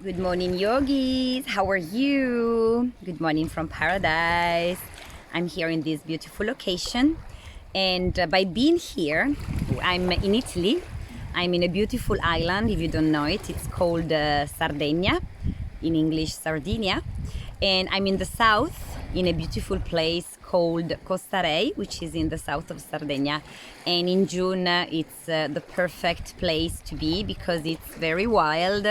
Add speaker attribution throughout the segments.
Speaker 1: Good morning, yogis. How are you? Good morning from paradise. I'm here in this beautiful location, and by being here, I'm in Italy. I'm in a beautiful island. If you don't know it, it's called Sardinia, in English, Sardinia. And I'm in the south, in a beautiful place called Costa Rei, which is in the south of Sardinia. And in June, it's the perfect place to be because it's very wild,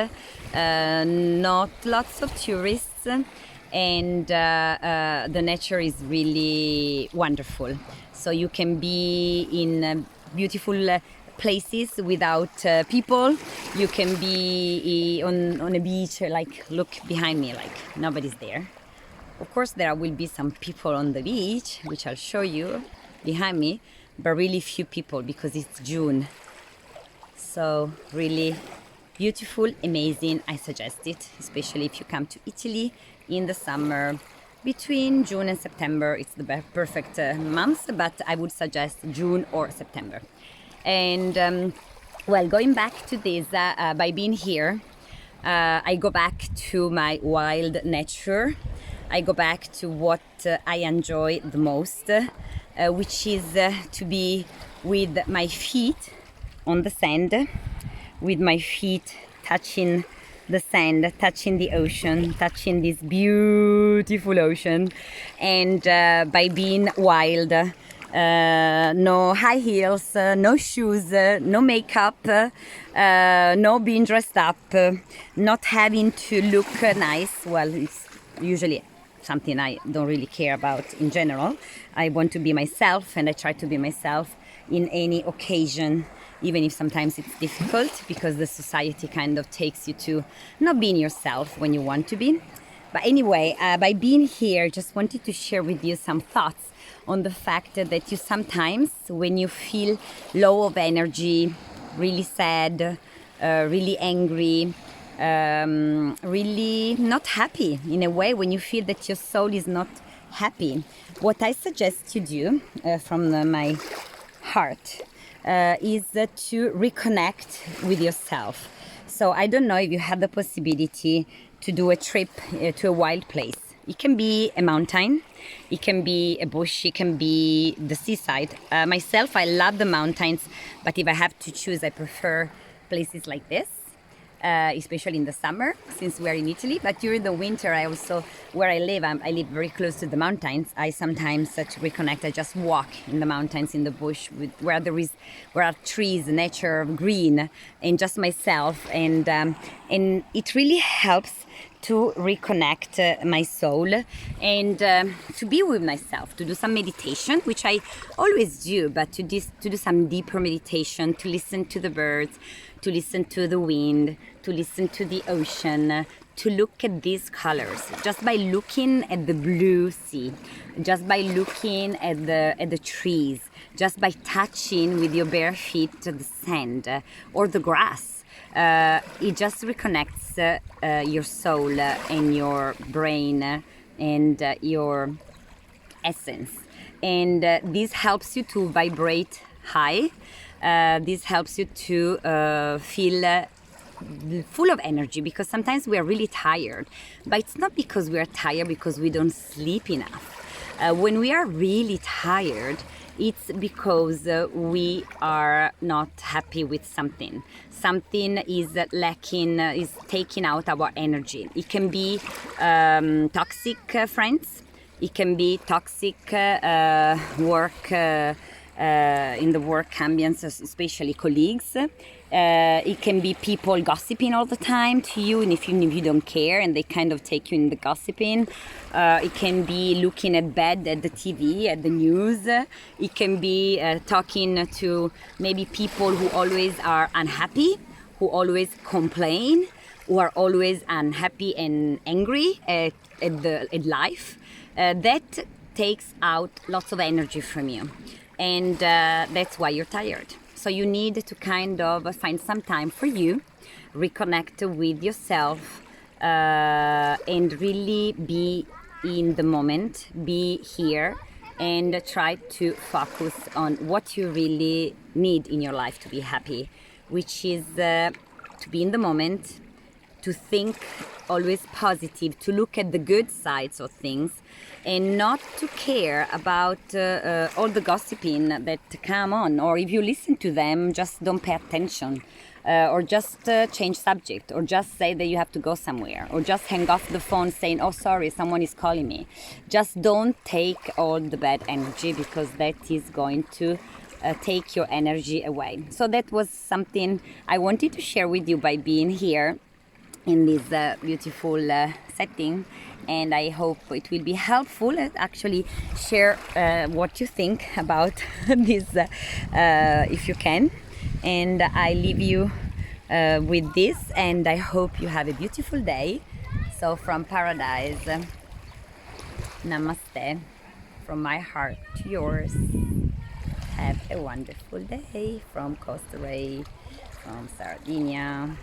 Speaker 1: not lots of tourists, and the nature is really wonderful. So you can be in beautiful places without people. You can be on a beach, like look behind me, like nobody's there. Of course, there will be some people on the beach, which I'll show you behind me, but really few people because it's June. So really beautiful, amazing. I suggest it, especially if you come to Italy in the summer. Between June and September, it's the perfect month, but I would suggest June or September. And well, going back to this, by being here, I go back to my wild nature. I go back to what I enjoy the most, which is to be with my feet on the sand, with my feet touching the sand, touching the ocean, touching this beautiful ocean, and by being wild. No high heels, no shoes, no makeup, no being dressed up, not having to look nice. Well, it's usually something I don't really care about in general. I want to be myself, and I try to be myself in any occasion, even if sometimes it's difficult because the society kind of takes you to not being yourself when you want to be. But anyway, by being here, just wanted to share with you some thoughts on the fact that you sometimes, when you feel low of energy, really sad, really angry, really not happy in a way, when you feel that your soul is not happy, what I suggest you do from my heart is to reconnect with yourself. So I don't know if you had the possibility to do a trip to a wild place. It can be a mountain, it can be a bush, it can be the seaside. Myself, I love the mountains, but if I have to choose, I prefer places like this, especially in the summer, since we're in Italy. But during the winter, I also, where I live very close to the mountains. I sometimes to reconnect, I just walk in the mountains, in the bush, where where are trees, nature, green, and just myself. And it really helps to reconnect my soul and to be with myself, to do some meditation, which I always do, but to do some deeper meditation, to listen to the birds, to listen to the wind, to listen to the ocean, to look at these colors. Just by looking at the blue sea, just by looking at the trees, just by touching with your bare feet the sand or the grass. It just reconnects your soul and your brain and your essence. And this helps you to vibrate high. This helps you to feel full of energy, because sometimes we are really tired. But it's not because we are tired because we don't sleep enough. When we are really tired, it's because we are not happy with something. Something is lacking, is taking out our energy. It can be toxic friends. It can be toxic work in the work ambience, especially colleagues. It can be people gossiping all the time to you, and if you don't care, and they kind of take you in the gossiping. It can be looking at bad at the TV, at the news. It can be talking to maybe people who always are unhappy, who always complain, who are always unhappy and angry at life. That takes out lots of energy from you, and that's why you're tired. So you need to kind of find some time for you, reconnect with yourself, and really be in the moment, be here, and try to focus on what you really need in your life to be happy, which is to be in the moment, to think always positive, to look at the good sides of things, and not to care about all the gossiping that come on. Or if you listen to them, just don't pay attention. Or just change subject, or just say that you have to go somewhere, or just hang off the phone saying, oh sorry, someone is calling me. Just don't take all the bad energy, because that is going to take your energy away. So that was something I wanted to share with you by being here in this beautiful setting, and I hope it will be helpful. Actually share what you think about this if you can. And I leave you with this, and I hope you have a beautiful day. So from paradise, namaste, from my heart to yours. Have a wonderful day from Costa Rica, from Sardinia.